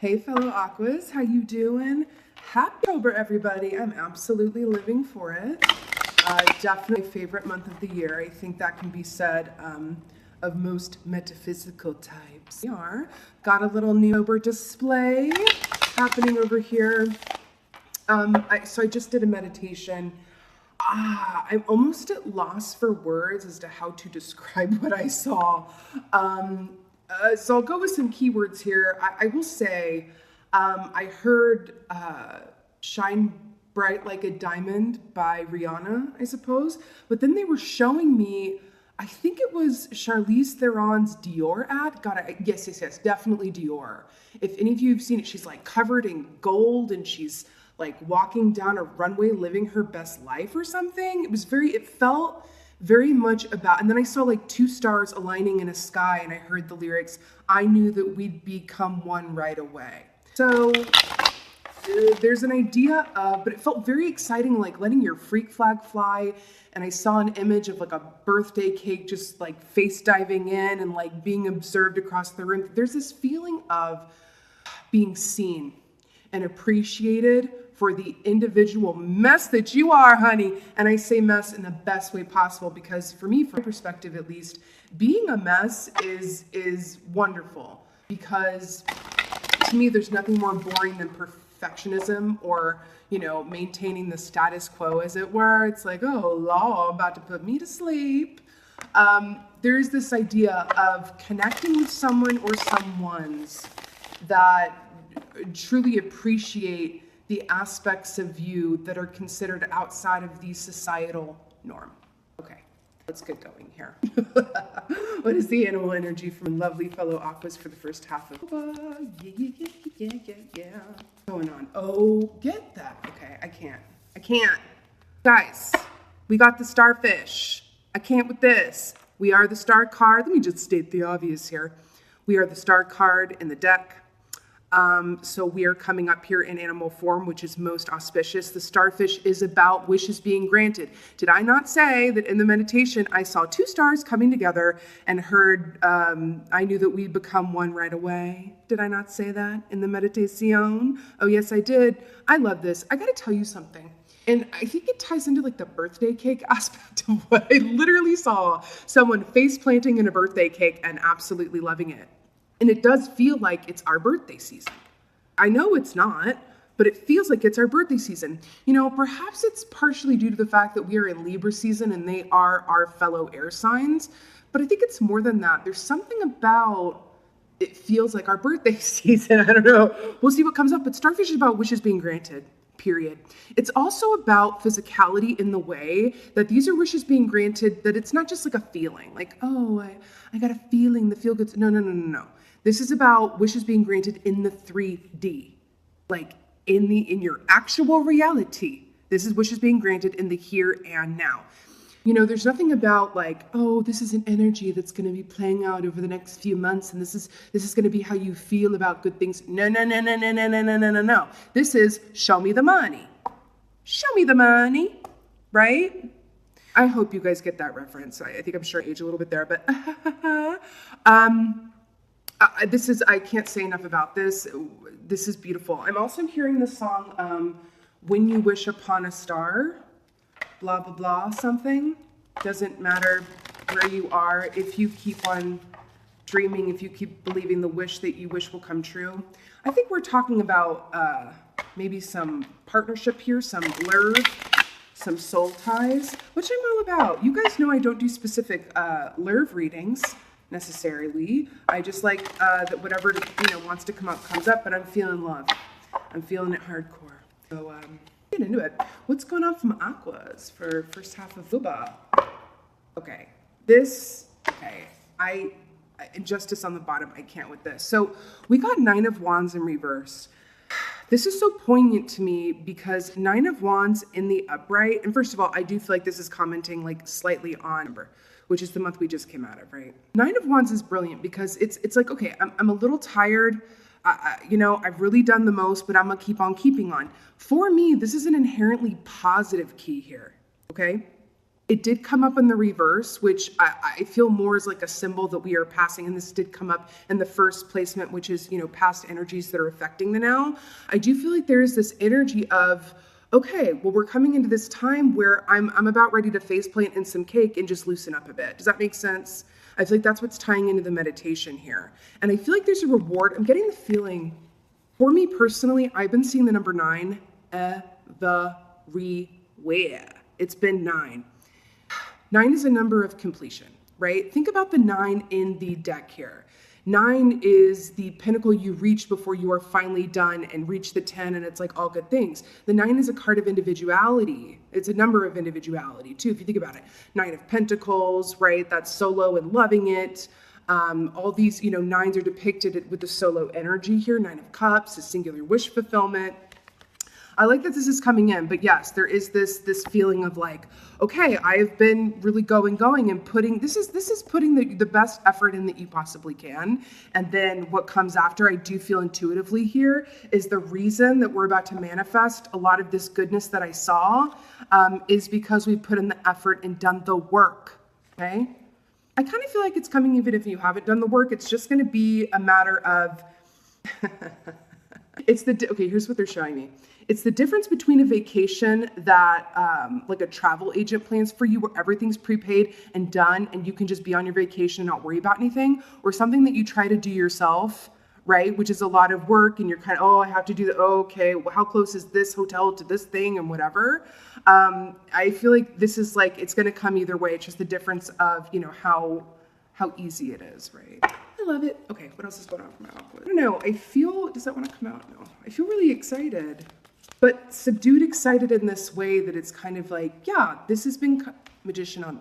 Hey fellow Aquas, how you doing? Happy October, everybody. I'm absolutely living for it. Definitely favorite month of the year. I think that can be said of most metaphysical types. We are. Got a little new October display happening over here. So I just did a meditation. I'm almost at loss for words as to how to describe what I saw. So I'll go with some keywords here. I will say, I heard Shine Bright Like a Diamond by Rihanna, I suppose. But then they were showing me, I think it was Charlize Theron's Dior ad. Yes, definitely Dior. If any of you have seen it, she's like covered in gold and she's like walking down a runway living her best life or something. It felt very much about, and then I saw like two stars aligning in a sky and I heard the lyrics, I knew that we'd become one right away. So there's an idea of, but it felt very exciting, like letting your freak flag fly. And I saw an image of like a birthday cake just like face diving in and like being observed across the room. There's this feeling of being seen and appreciated for the individual mess that you are, honey. And I say mess in the best way possible because for me, from my perspective at least, being a mess is wonderful because to me, there's nothing more boring than perfectionism or, maintaining the status quo, as it were. It's like, oh, law about to put me to sleep. There's this idea of connecting with someone or someones that truly appreciate the aspects of you that are considered outside of the societal norm. Okay, let's get going here. What is the animal energy from lovely fellow Aquas for the first half of yeah. Going on. Oh, get that. Okay, I can't. Guys, we got the starfish. I can't with this. We are the star card. Let me just state the obvious here. We are the star card in the deck. So we are coming up here in animal form, which is most auspicious. The starfish is about wishes being granted. Did I not say that in the meditation, I saw two stars coming together and heard, I knew that we'd become one right away? Did I not say that in the meditation? Oh, yes, I did. I love this. I got to tell you something. And I think it ties into like the birthday cake aspect of what I literally saw someone face planting in a birthday cake and absolutely loving it. And it does feel like it's our birthday season. I know it's not, but it feels like it's our birthday season. Perhaps it's partially due to the fact that we are in Libra season and they are our fellow air signs. But I think it's more than that. There's something about it feels like our birthday season. I don't know. We'll see what comes up. But starfish is about wishes being granted. Period. It's also about physicality in the way that these are wishes being granted, that it's not just like a feeling, like, oh, I got a feeling, the feel good. No. This is about wishes being granted in the 3D, like in your actual reality. This is wishes being granted in the here and now. There's nothing about like, oh, this is an energy that's going to be playing out over the next few months, and this is going to be how you feel about good things. No. This is show me the money. Show me the money, right? I hope you guys get that reference. I think I'm sure I age a little bit there, but I can't say enough about this. This is beautiful. I'm also hearing the song, When You Wish Upon a Star, blah, blah, blah, something. Doesn't matter where you are. If you keep on dreaming, if you keep believing the wish that you wish will come true. I think we're talking about maybe some partnership here, some blur, some soul ties, which I'm all about. You guys know I don't do specific LERV readings necessarily. I just like that whatever wants to come up comes up, but I'm feeling love. I'm feeling it hardcore. So get into it. What's going on from Aquas for first half of Vuba? Okay, injustice on the bottom. I can't with this. So we got 9 of Wands in reverse. This is so poignant to me because 9 of Wands in the upright, and first of all, I do feel like this is commenting like slightly on number, which is the month we just came out of, right? 9 of Wands is brilliant because it's like, okay, I'm a little tired. I've really done the most, but I'm gonna keep on keeping on. For me, this is an inherently positive key here, okay? It did come up in the reverse, which I feel more is like a symbol that we are passing. And this did come up in the first placement, which is, past energies that are affecting the now. I do feel like there is this energy of, okay, well, we're coming into this time where I'm about ready to face plant in some cake and just loosen up a bit. Does that make sense? I feel like that's what's tying into the meditation here. And I feel like there's a reward. I'm getting the feeling, for me personally, I've been seeing the number 9 everywhere. It's been 9. 9 is a number of completion, right? Think about the 9 in the deck here. 9 is the pinnacle you reach before you are finally done and reach the 10, and it's like all good things. The 9 is a card of individuality. It's a number of individuality too, if you think about it. 9 of Pentacles, right? That's solo and loving it. All these, 9s are depicted with the solo energy here. 9 of Cups is singular wish fulfillment. I like that this is coming in, but yes, there is this feeling of like, okay, I've been really going and putting, this is putting the best effort in that you possibly can. And then what comes after, I do feel intuitively here, is the reason that we're about to manifest a lot of this goodness that I saw is because we put in the effort and done the work, okay? I kind of feel like it's coming even if you haven't done the work. It's just going to be a matter of, okay, here's what they're showing me. It's the difference between a vacation that like a travel agent plans for you where everything's prepaid and done and you can just be on your vacation and not worry about anything, or something that you try to do yourself, right? Which is a lot of work and you're kind of, I have to do okay, well, how close is this hotel to this thing and whatever. I feel like this is like, it's going to come either way. It's just the difference of, how easy it is, right? I love it. Okay, what else is going on for my aqua? I don't know. Does that want to come out? No. I feel really excited. But subdued excited in this way that it's kind of like, yeah, this has been, Magician on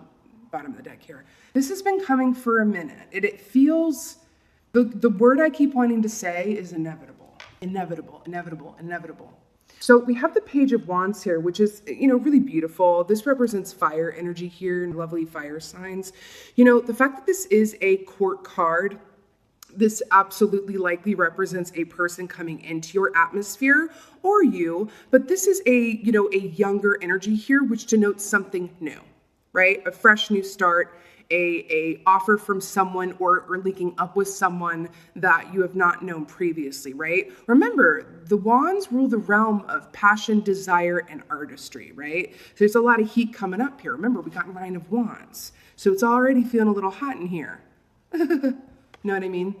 bottom of the deck here. This has been coming for a minute. It feels, the word I keep wanting to say is inevitable, inevitable, inevitable, inevitable. So we have the Page of Wands here, which is, really beautiful. This represents fire energy here and lovely fire signs. The fact that this is a court card, this absolutely likely represents a person coming into your atmosphere or you, but this is a younger energy here, which denotes something new, right? A fresh new start, a offer from someone or linking up with someone that you have not known previously, right? Remember, the wands rule the realm of passion, desire, and artistry, right? So there's a lot of heat coming up here. Remember, we got 9 of Wands. So it's already feeling a little hot in here. Know what I mean?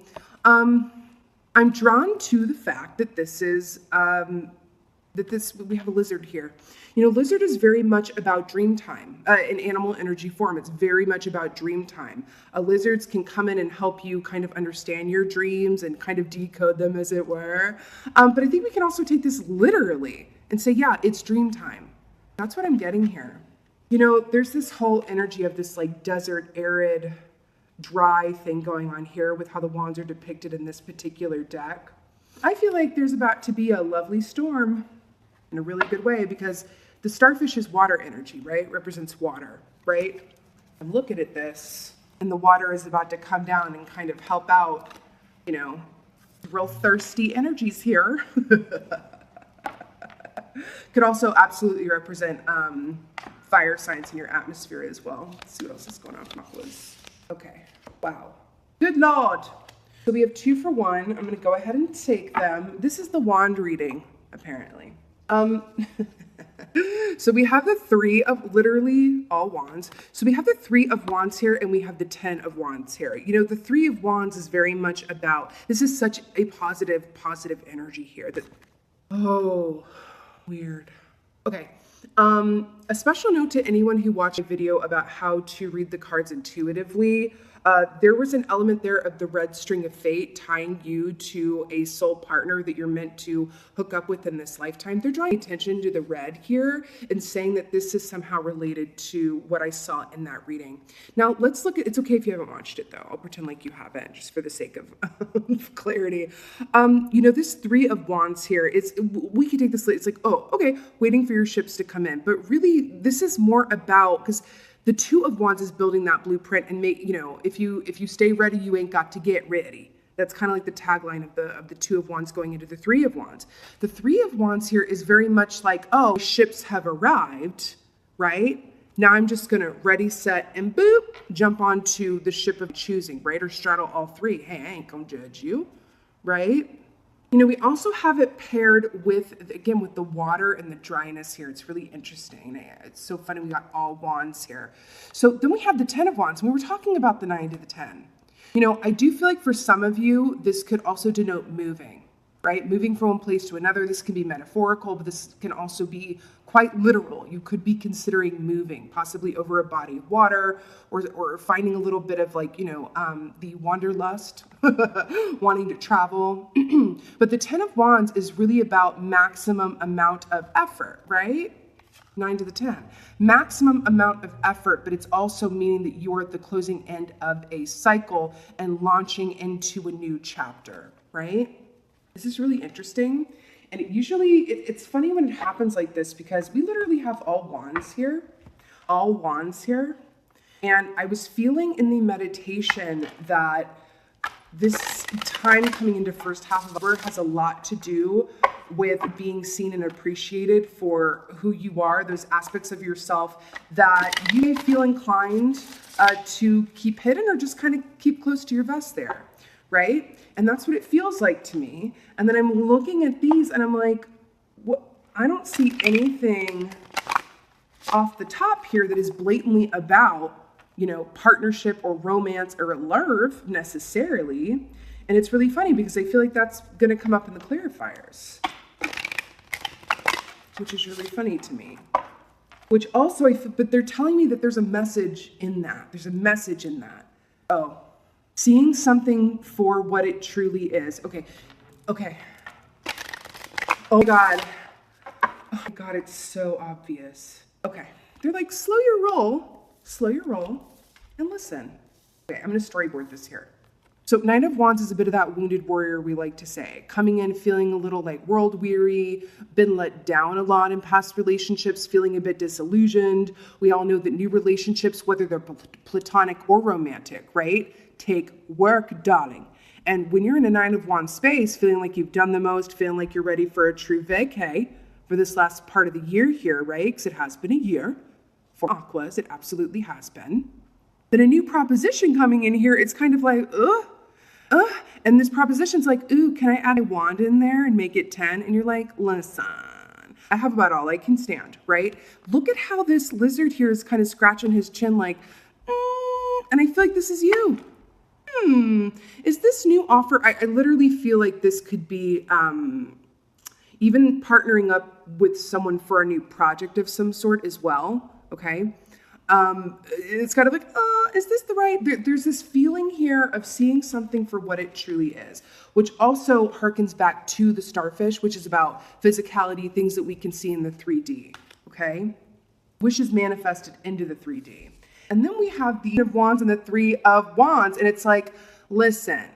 I'm drawn to the fact that this is, we have a lizard here. Lizard is very much about dream time, in animal energy form. It's very much about dream time. Lizards can come in and help you kind of understand your dreams and kind of decode them, as it were. But I think we can also take this literally and say, yeah, it's dream time. That's what I'm getting here. There's this whole energy of this like desert, arid, dry thing going on here with how the wands are depicted in this particular deck. I feel like there's about to be a lovely storm in a really good way because the starfish is water energy, right? Represents water, right? I'm looking at this and the water is about to come down and kind of help out, real thirsty energies here. Could also absolutely represent fire signs in your atmosphere as well. Let's see what else is going on with Aquas. Okay, wow. Good Lord. So we have 2 for 1. I'm going to go ahead and take them. This is the wand reading, apparently. So we have the 3 of literally all wands. So we have the 3 of wands here and we have the 10 of wands here. The 3 of wands is very much about, this is such a positive energy here that, weird. Okay. A special note to anyone who watched a video about how to read the cards intuitively. There was an element there of the red string of fate tying you to a soul partner that you're meant to hook up with in this lifetime. They're drawing attention to the red here and saying that this is somehow related to what I saw in that reading. Now let's look at, it's okay if you haven't watched it though. I'll pretend like you haven't just for the sake of clarity. This 3 of wands here is, we could take this, it's like, okay, waiting for your ships to come in. But really this is more about, because the 2 of wands is building that blueprint and if you stay ready, you ain't got to get ready. That's kind of like the tagline of the 2 of wands going into the 3 of wands. The 3 of wands here is very much like, ships have arrived, right? Now I'm just gonna ready, set, and boop, jump onto the ship of choosing, right? Or straddle all three. Hey, I ain't gonna judge you, right? You know, we also have it paired with, again, with the water and the dryness here. It's really interesting. It's so funny, we got all wands here. So then we have the 10 of wands, and we were talking about the 9 to the 10. You know, I do feel like for some of you, this could also denote moving, right? Moving from one place to another. This can be metaphorical, but this can also be quite literal. You could be considering moving, possibly over a body of water, or finding a little bit of like, you know, the wanderlust, wanting to travel. But the 10 of wands is really about maximum amount of effort, right? 9 to the 10. Maximum amount of effort, but it's also meaning that you're at the closing end of a cycle and launching into a new chapter, right? This is really interesting. And it's funny when it happens like this because we literally have all wands here. And I was feeling in the meditation that this time coming into first half of October has a lot to do with being seen and appreciated for who you are, those aspects of yourself that you may feel inclined to keep hidden or just kind of keep close to your vest there, right? And that's what it feels like to me. And then I'm looking at these and I'm like, what? I don't see anything off the top here that is blatantly about, you know, partnership or romance or love necessarily. And it's really funny because I feel like that's going to come up in the clarifiers, which is really funny to me. Which also, but they're telling me that there's a message in that. There's a message in that. Oh, seeing something for what it truly is. Okay. Oh my God, it's so obvious. Okay, they're like, slow your roll, and listen. Okay, I'm gonna storyboard this here. So 9 of wands is a bit of that wounded warrior we like to say, coming in feeling a little like world weary, been let down a lot in past relationships, feeling a bit disillusioned. We all know that new relationships, whether they're platonic or romantic, right, take work, darling. And when you're in a 9 of wands space, feeling like you've done the most, feeling like you're ready for a true vacay for this last part of the year here, right? Because it has been a year for Aquas, it absolutely has been. Then a new proposition coming in here, it's kind of like, and this proposition's like, ooh, can I add a wand in there and make it 10? And you're like, listen, I have about all I can stand, right? Look at how this lizard here is kind of scratching his chin like, and I feel like this is you. Is this new offer? I literally feel like this could be even partnering up with someone for a new project of some sort as well, okay? It's kind of like, is this the right? There's this feeling here of seeing something for what it truly is, which also harkens back to the starfish, which is about physicality, things that we can see in the 3D, okay? Wishes manifested into the 3D. And then we have the 8 of wands and the 3 of wands, and it's like, listen,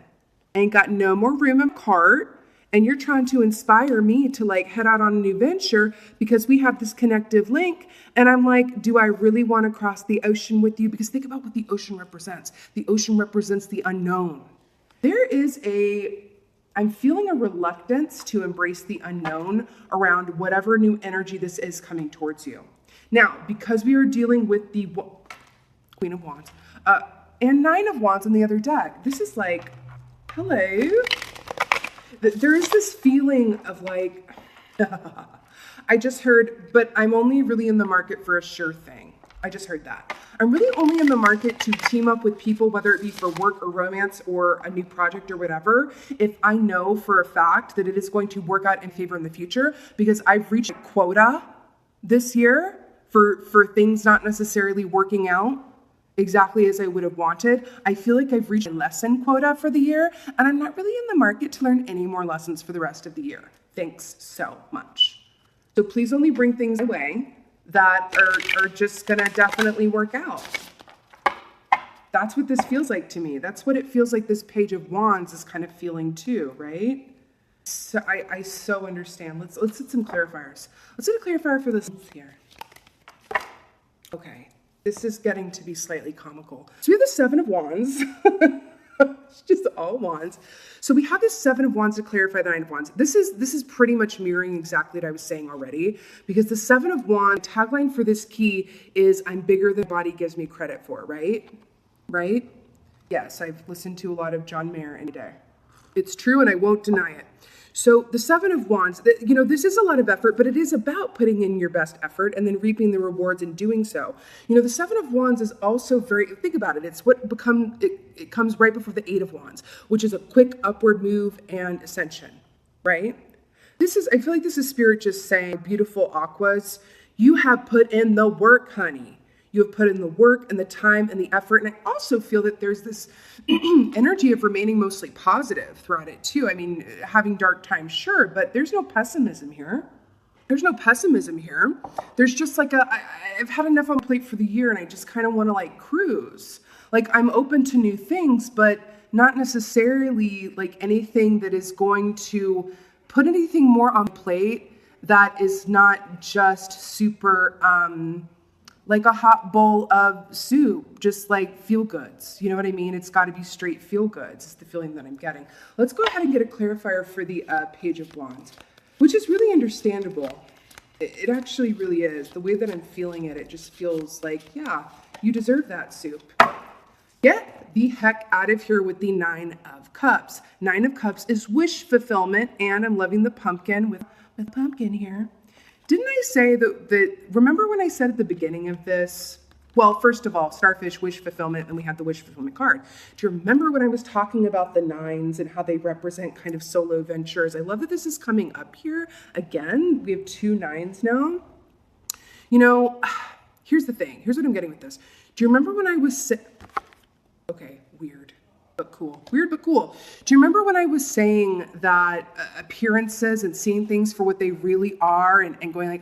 ain't got no more room in cart, and you're trying to inspire me to like head out on a new venture because we have this connective link. And I'm like, do I really want to cross the ocean with you? Because think about what the ocean represents. The ocean represents the unknown. I'm feeling a reluctance to embrace the unknown around whatever new energy this is coming towards you. Now, because we are dealing with the Queen of Wands and 9 of Wands on the other deck, this is like, hello. There is this feeling of like, I just heard, but I'm only really in the market for a sure thing. I just heard that. I'm really only in the market to team up with people, whether it be for work or romance or a new project or whatever, if I know for a fact that it is going to work out in favor in the future, because I've reached a quota this year for things not necessarily working out exactly as I would have wanted. I feel like I've reached a lesson quota for the year, and I'm not really in the market to learn any more lessons for the rest of the year. Thanks so much. So please only bring things away that are just gonna definitely work out. That's what this feels like to me. That's what it feels like this Page of Wands is kind of feeling too, right? So I so understand. Let's hit some clarifiers. Let's hit a clarifier for this here. Okay. This is getting to be slightly comical. So we have the 7 of Wands. It's just all wands. So we have this Seven of Wands to clarify the Nine of Wands. This is pretty much mirroring exactly what I was saying already, because the Seven of Wands tagline for this key is "I'm bigger than body gives me credit for." Right? Right? Yes, I've listened to a lot of John Mayer in a day. It's true, and I won't deny it. So the Seven of Wands, this is a lot of effort, but it is about putting in your best effort and then reaping the rewards in doing so. The Seven of Wands is also think about it. It's what it comes right before the Eight of Wands, which is a quick upward move and ascension, right? I feel like this is Spirit just saying, beautiful Aquas, you have put in the work, honey. You have put in the work and the time and the effort. And I also feel that there's this energy of remaining mostly positive throughout it too. I mean, having dark times, sure, but there's no pessimism here. There's no pessimism here. There's just like I've had enough on my plate for the year and I just kind of want to cruise. I'm open to new things, but not necessarily anything that is going to put anything more on the plate that is not just super, like a hot bowl of soup, just feel goods. You know what I mean? It's got to be straight feel goods. It's the feeling that I'm getting. Let's go ahead and get a clarifier for the Page of Wands, which is really understandable. It actually really is. The way that I'm feeling it, it just feels like, yeah, you deserve that soup. Get the heck out of here with the Nine of Cups. Nine of Cups is wish fulfillment, and I'm loving the pumpkin with pumpkin here. Didn't I say that, remember when I said at the beginning of this, well, first of all, starfish, wish fulfillment, and we had the wish fulfillment card. Do you remember when I was talking about the nines and how they represent kind of solo ventures? I love that this is coming up here again. We have two nines now. Here's the thing. Here's what I'm getting with this. Do you remember when I was okay, weird. But cool. Weird, but cool. Do you remember when I was saying that appearances and seeing things for what they really are and going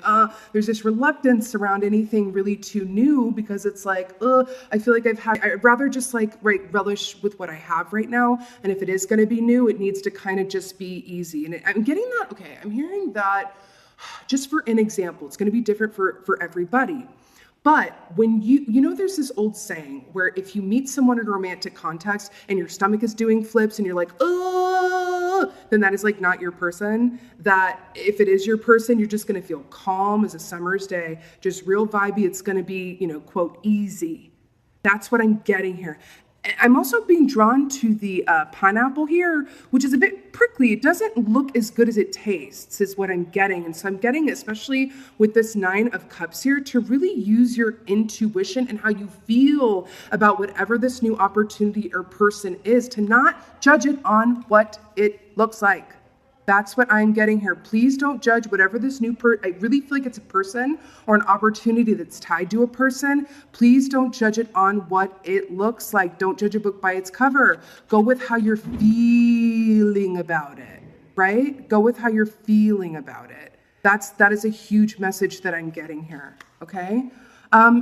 there's this reluctance around anything really too new because it's I feel like I'd rather just relish with what I have right now. And if it is going to be new, it needs to kind of just be easy. And I'm getting that. Okay. I'm hearing that just for an example, it's going to be different for everybody. But when there's this old saying where if you meet someone in a romantic context and your stomach is doing flips and you're like, oh, then that is not your person. That if it is your person, you're just going to feel calm as a summer's day, just real vibey. It's going to be, quote, easy. That's what I'm getting here. I'm also being drawn to the pineapple here, which is a bit prickly. It doesn't look as good as it tastes, is what I'm getting. And so I'm getting, especially with this Nine of Cups here, to really use your intuition and how you feel about whatever this new opportunity or person is, to not judge it on what it looks like. That's what I'm getting here. Please don't judge whatever this new I really feel like it's a person or an opportunity that's tied to a person. Please don't judge it on what it looks like. Don't judge a book by its cover. Go with how you're feeling about it, right? Go with how you're feeling about it. That is a huge message that I'm getting here, okay?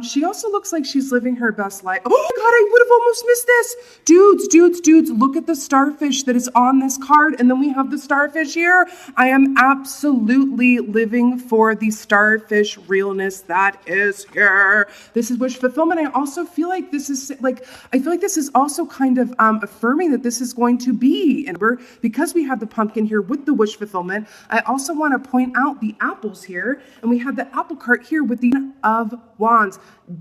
She also looks like she's living her best life. Oh my God, I would have almost missed this. Dudes, look at the starfish that is on this card. And then we have the starfish here. I am absolutely living for the starfish realness that is here. This is wish fulfillment. I also feel like this is this is also kind of affirming that this is going to be. And because we have the pumpkin here with the wish fulfillment, I also want to point out the apples here. And we have the apple cart here with the of Wands.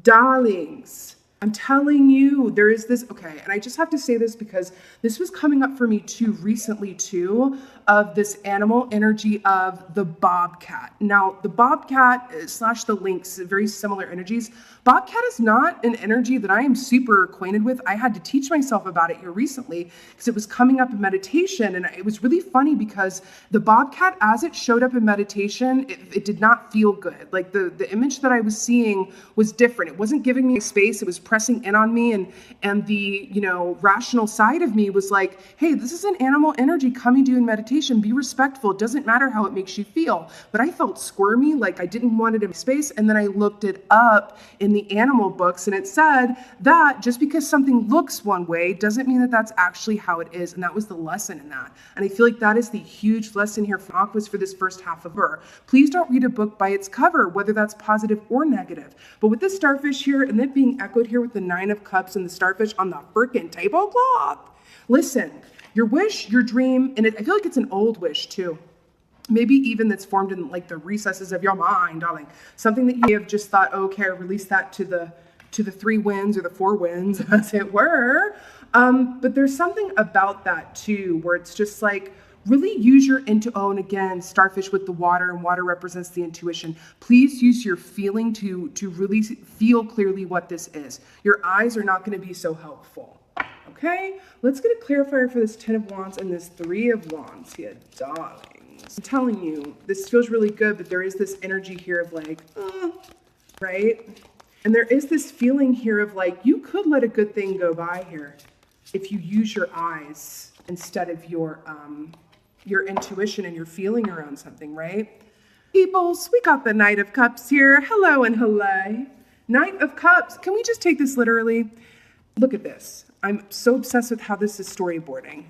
Darlings, I'm telling you, there is this, okay, and I just have to say this because this was coming up for me too recently too, of this animal energy of the bobcat. Now, the bobcat / the lynx, very similar energies. Bobcat is not an energy that I am super acquainted with. I had to teach myself about it here recently because it was coming up in meditation, and it was really funny because the bobcat, as it showed up in meditation, it did not feel good. Like the image that I was seeing was different. It wasn't giving me space. It was pressing in on me, and the rational side of me was like, hey, this is an animal energy coming to you in meditation. Be respectful. It doesn't matter how it makes you feel. But I felt squirmy, like I didn't want it in space. And then I looked it up in the animal books, and it said that just because something looks one way doesn't mean that that's actually how it is. And that was the lesson in that. And I feel like that is the huge lesson here for Aquas for this first half of her. Please don't read a book by its cover, whether that's positive or negative. But with this starfish here, and then being echoed here with the Nine of Cups and the starfish on the freaking tablecloth, Listen, your wish, your dream, and I feel like it's an old wish too. Maybe even that's formed in like the recesses of your mind, darling. Something that you have just thought, okay, release that to the 3 winds or the 4 winds, as it were. But there's something about that too, where it's just like, really use your and again, starfish with the water, and water represents the intuition. Please use your feeling to really feel clearly what this is. Your eyes are not going to be so helpful. Okay, let's get a clarifier for this 10 of Wands and this 3 of Wands here, darlings. I'm telling you, this feels really good, but there is this energy here of like, right? And there is this feeling here of like, you could let a good thing go by here if you use your eyes instead of your intuition and your feeling around something, right? Peoples, we got the Knight of Cups here. Hello and hello. Knight of Cups. Can we just take this literally? Look at this. I'm so obsessed with how this is storyboarding.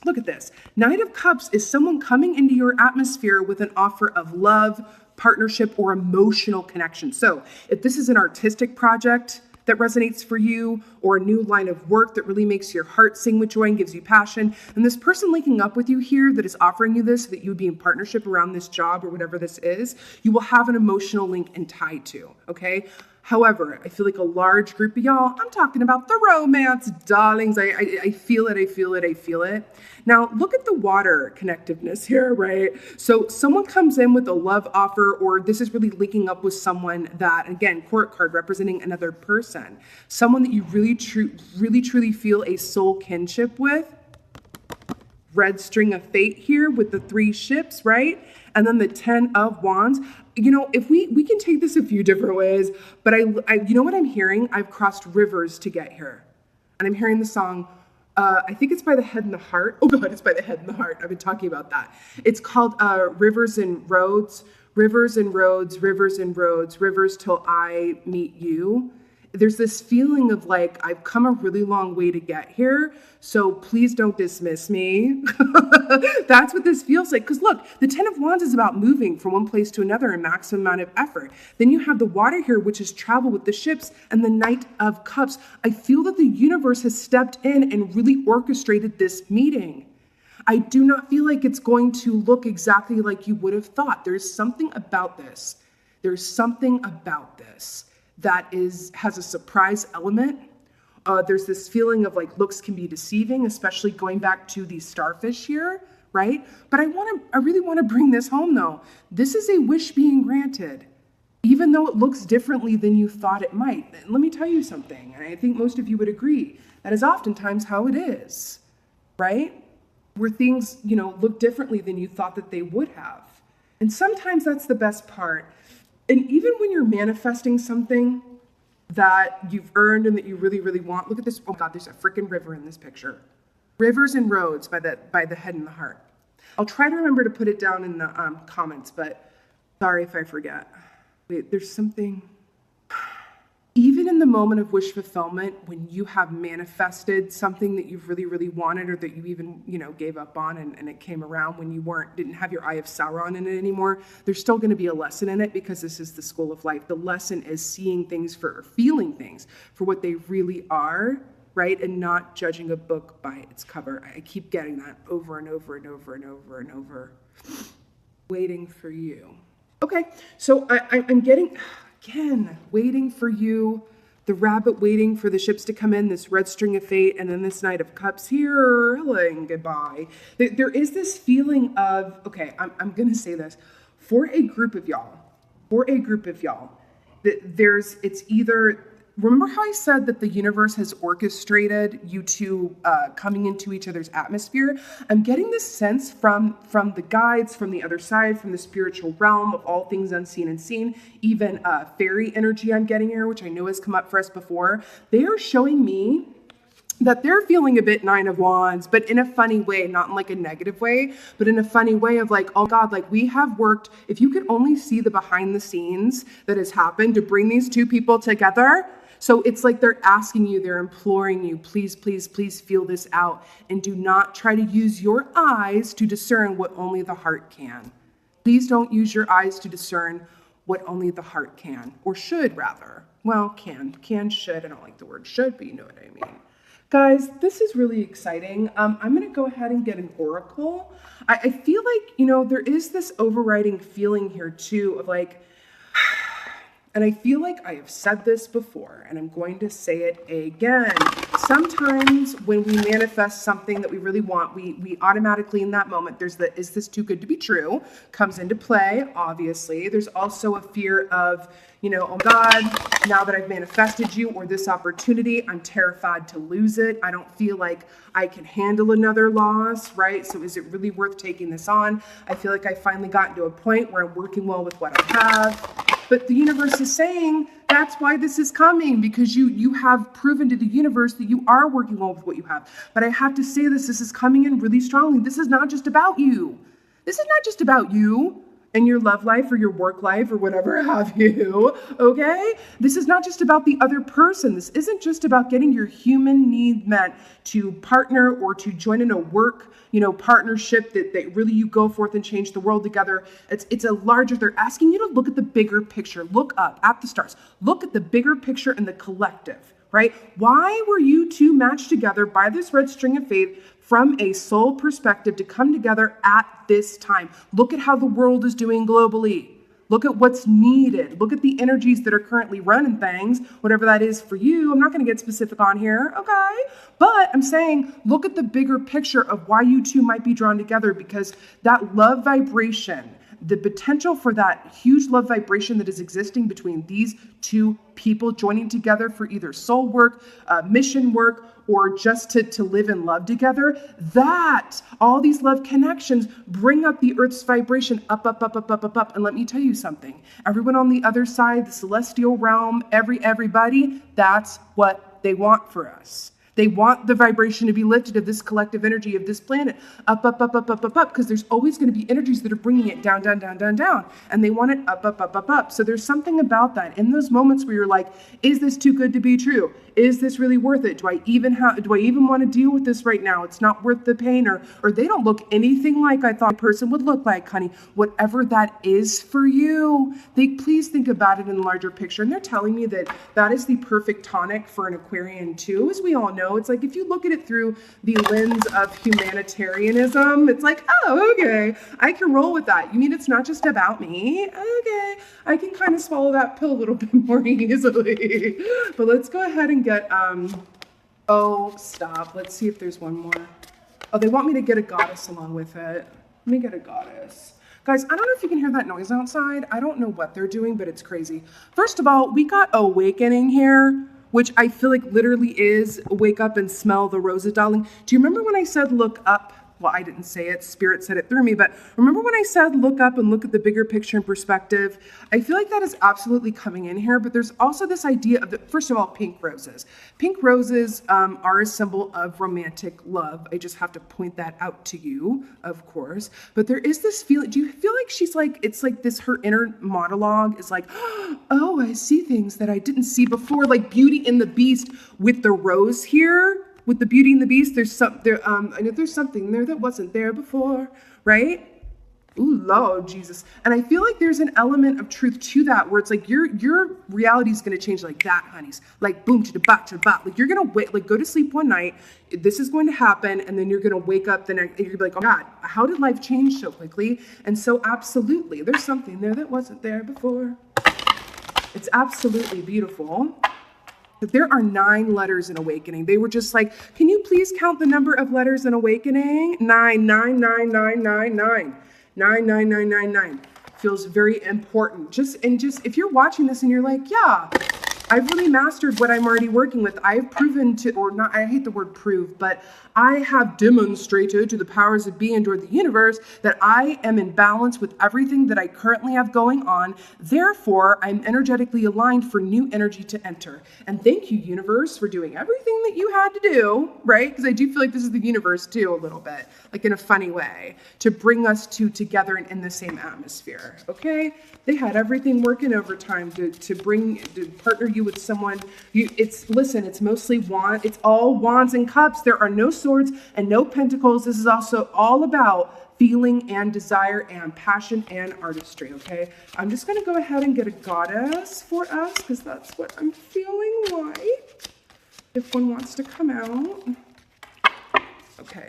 Look at this. Knight of Cups is someone coming into your atmosphere with an offer of love, partnership, or emotional connection. So if this is an artistic project that resonates for you, or a new line of work that really makes your heart sing with joy and gives you passion, and this person linking up with you here that is offering you this, so that you would be in partnership around this job or whatever this is, you will have an emotional link and tie to, okay? However, I feel like a large group of y'all, I'm talking about the romance, darlings. I feel it, I feel it, I feel it. Now, look at the water connectiveness here, right? So someone comes in with a love offer, or this is really linking up with someone that, again, court card representing another person, someone that you really truly feel a soul kinship with. Red string of fate here with the 3 ships, right? And then the 10 of Wands. You know, if we can take this a few different ways, but I you know what I'm hearing? I've crossed rivers to get here. And I'm hearing the song, I think it's by the Head and the Heart. Oh God, it's by the Head and the Heart. I've been talking about that. It's called Rivers and Roads, Rivers and Roads, Rivers and Roads, Rivers till I meet you. There's this feeling of like, I've come a really long way to get here, so please don't dismiss me. That's what this feels like. Because look, the 10 of Wands is about moving from one place to another, a maximum amount of effort. Then you have the water here, which is travel with the ships, and the Knight of Cups. I feel that the universe has stepped in and really orchestrated this meeting. I do not feel like it's going to look exactly like you would have thought. There's something about this. There's something about this that has a surprise element. There's this feeling of like looks can be deceiving, especially going back to these starfish here, right? But I really want to bring this home though. This is a wish being granted, even though it looks differently than you thought it might. And let me tell you something, and I think most of you would agree, that is oftentimes how it is, right? Where things, look differently than you thought that they would have. And sometimes that's the best part. And even when you're manifesting something that you've earned and that you really, really want, look at this. Oh God, there's a freaking river in this picture. Rivers and Roads by the Head and the Heart. I'll try to remember to put it down in the comments, but sorry if I forget. Wait, there's something. Even in the moment of wish fulfillment, when you have manifested something that you've really, really wanted, or that you even, gave up on and it came around when you didn't have your Eye of Sauron in it anymore, there's still going to be a lesson in it, because this is the school of life. The lesson is seeing things or feeling things for what they really are, right? And not judging a book by its cover. I keep getting that over and over and over and over and over. Waiting for you. Okay, so I'm getting... Again, waiting for you, the rabbit waiting for the ships to come in, this red string of fate, and then this Knight of Cups here, and goodbye. There is this feeling of, okay, I'm going to say this, for a group of y'all, it's either, remember how I said that the universe has orchestrated you two coming into each other's atmosphere? I'm getting this sense from the guides, from the other side, from the spiritual realm of all things unseen and seen, even fairy energy I'm getting here, which I know has come up for us before. They are showing me that they're feeling a bit 9 of Wands, but in a funny way, not in like a negative way, but in a funny way of like, oh God, like we have worked, if you could only see the behind the scenes that has happened to bring these two people together. So it's like they're asking you, they're imploring you, please, please, please feel this out, and do not try to use your eyes to discern what only the heart can. Please don't use your eyes to discern what only the heart can, or should rather. Well, can, should, I don't like the word should, but you know what I mean. Guys, this is really exciting. I'm going to go ahead and get an oracle. I feel like, there is this overriding feeling here too of like, and I feel like I have said this before, and I'm going to say it again. Sometimes when we manifest something that we really want, we automatically in that moment, there's the, is this too good to be true, comes into play, obviously. There's also a fear of, oh God, now that I've manifested you or this opportunity, I'm terrified to lose it. I don't feel like I can handle another loss, right? So is it really worth taking this on? I feel like I finally gotten to a point where I'm working well with what I have. But the universe is saying that's why this is coming, because you have proven to the universe that you are working well with what you have. But I have to say this is coming in really strongly. This is not just about you. This is not just about you and your love life or your work life or whatever have you, okay? This is not just about the other person. This isn't just about getting your human need met to partner or to join in a work partnership that really you go forth and change the world together. It's a larger, they're asking you to look at the bigger picture, look up at the stars, look at the bigger picture and the collective, right? Why were you two matched together by this red string of fate from a soul perspective to come together at this time? Look at how the world is doing globally. Look at what's needed. Look at the energies that are currently running things, whatever that is for you. I'm not going to get specific on here, okay? But I'm saying look at the bigger picture of why you two might be drawn together, because that love vibration, the potential for that huge love vibration that is existing between these two people joining together for either soul work, mission work, or just to live in love together, that all these love connections bring up the earth's vibration up, up, up, up, up, up, up. And let me tell you something. Everyone on the other side, the celestial realm, everybody, that's what they want for us. They want the vibration to be lifted of this collective energy of this planet up, up, up, up, up, up, up, because there's always going to be energies that are bringing it down, down, down, down, down, and they want it up, up, up, up, up. So there's something about that in those moments where you're like, is this too good to be true? Is this really worth it? Do I even want to deal with this right now? It's not worth the pain, or they don't look anything like I thought a person would look like, honey. Whatever that is for you, please think about it in the larger picture. And they're telling me that is the perfect tonic for an Aquarian too, as we all know. It's like if you look at it through the lens of humanitarianism, it's like, oh, okay, I can roll with that. You mean it's not just about me? Okay, I can kind of swallow that pill a little bit more easily. But let's go ahead and get, oh, stop. Let's see if there's one more. Oh, they want me to get a goddess along with it. Let me get a goddess. Guys, I don't know if you can hear that noise outside. I don't know what they're doing, but it's crazy. First of all, we got awakening here, which I feel like literally is wake up and smell the roses, darling. Do you remember when I said look up? Well, I didn't say it, Spirit said it through me, but remember when I said look up and look at the bigger picture and perspective? I feel like that is absolutely coming in here, but there's also this idea of, first of all, pink roses. Pink roses are a symbol of romantic love. I just have to point that out to you, of course. But there is this feeling, do you feel like she's like, it's like this, her inner monologue is like, oh, I see things that I didn't see before, like Beauty and the Beast with the rose here. With the Beauty and the Beast, I know there's something there that wasn't there before, right? Ooh, Lord Jesus. And I feel like there's an element of truth to that where it's like your reality is going to change like that, honeys. Like boom, to the bot. Like you're going to wait, like go to sleep one night, this is going to happen, and then you're going to wake up the next, and you're going to be like, oh God, how did life change so quickly? And so absolutely, there's something there that wasn't there before. It's absolutely beautiful. There are 9 letters in Awakening. They were just like, can you please count the number of letters in Awakening? 9, 9, 9, 9, 9, 9. 9, 9, 9, 9, 9. Feels very important. Just if you're watching this and you're like, yeah, I've really mastered what I'm already working with. I've proven to, or not, I hate the word prove, but I have demonstrated to the powers that be and or the universe that I am in balance with everything that I currently have going on. Therefore, I'm energetically aligned for new energy to enter. And thank you, universe, for doing everything that you had to do, right? Because I do feel like this is the universe too, a little bit, like in a funny way, to bring us two together in the same atmosphere, okay? They had everything working overtime to partner you with someone. It's mostly wands. It's all wands and cups. There are no swords and no pentacles. This is also all about feeling and desire and passion and artistry, okay? I'm just going to go ahead and get a goddess for us because that's what I'm feeling like. if one wants to come out. Okay.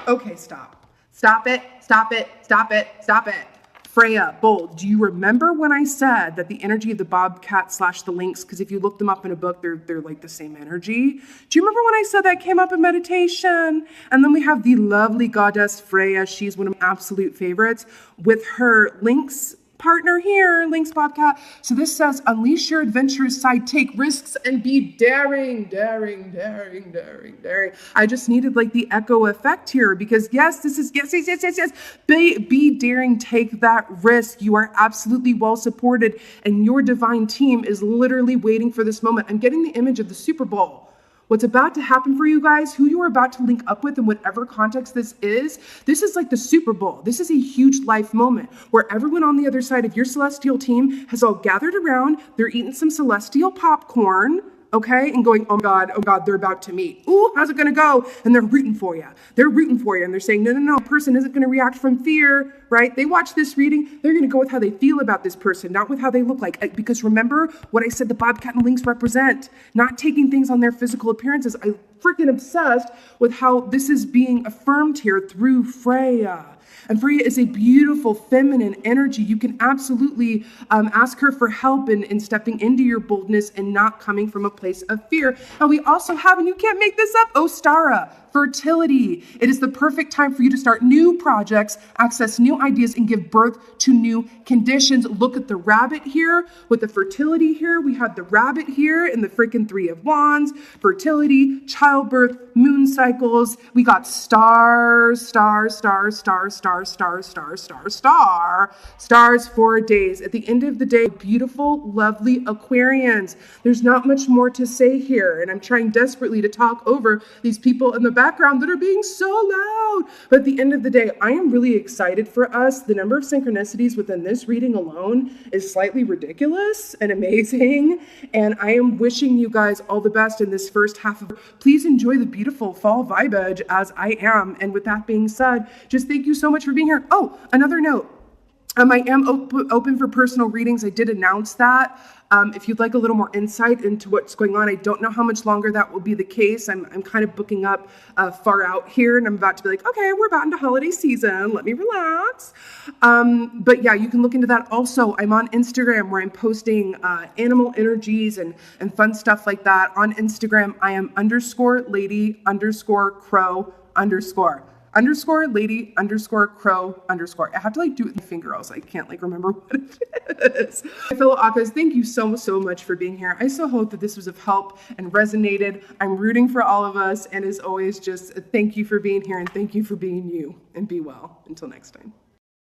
Okay, stop. Stop it, stop it, stop it, stop it. Freya, bold, do you remember when I said that the energy of the bobcat / the lynx, because if you look them up in a book, they're like the same energy. Do you remember when I said that came up in meditation? And then we have the lovely goddess Freya. She's one of my absolute favorites with her lynx partner here, Lynx Bobcat. So this says, unleash your adventurous side, take risks, and be daring, daring, daring, daring, daring. I just needed like the echo effect here because yes, this is, yes. Be daring, take that risk. You are absolutely well supported and your divine team is literally waiting for this moment. I'm getting the image of the Super Bowl. What's about to happen for you guys, who you are about to link up with in whatever context this is like the Super Bowl. This is a huge life moment where everyone on the other side of your celestial team has all gathered around. They're eating some celestial popcorn, okay? And going, oh God, they're about to meet. Ooh, how's it gonna go? And they're rooting for you. They're rooting for you. And they're saying, no, person isn't gonna react from fear, right? They watch this reading, they're gonna go with how they feel about this person, not with how they look like. Because remember what I said the bobcat and lynx represent, not taking things on their physical appearances. I'm freaking obsessed with how this is being affirmed here through Freya. And Freya is a beautiful feminine energy. You can absolutely ask her for help in stepping into your boldness and not coming from a place of fear. And we also have, and you can't make this up, Ostara, fertility. It is the perfect time for you to start new projects, access new ideas, and give birth to new conditions. Look at the rabbit here with the fertility here. We have the rabbit here in the freaking 3 of Wands, fertility, childbirth, moon cycles. We got stars for days. At the end of the day, beautiful, lovely Aquarians. There's not much more to say here. And I'm trying desperately to talk over these people in the background that are being so loud. But at the end of the day, I am really excited for us. The number of synchronicities within this reading alone is slightly ridiculous and amazing. And I am wishing you guys all the best in this first half of. Please enjoy the beautiful fall vibe edge as I am. And with that being said, just thank you so much for being here. Oh, another note. I am open for personal readings. I did announce that. If you'd like a little more insight into what's going on, I don't know how much longer that will be the case. I'm kind of booking up far out here, and I'm about to be like, okay, we're about into holiday season. Let me relax. But yeah, you can look into that. Also, I'm on Instagram where I'm posting animal energies and fun stuff like that. On Instagram, I am _lady_crow_. _lady_crow_. I have to like do it with my finger, else I can't like remember what it is. My fellow Akkas, thank you so much for being here. I so hope that this was of help and resonated. I'm rooting for all of us. And as always, just thank you for being here and thank you for being you, and be well. Until next time.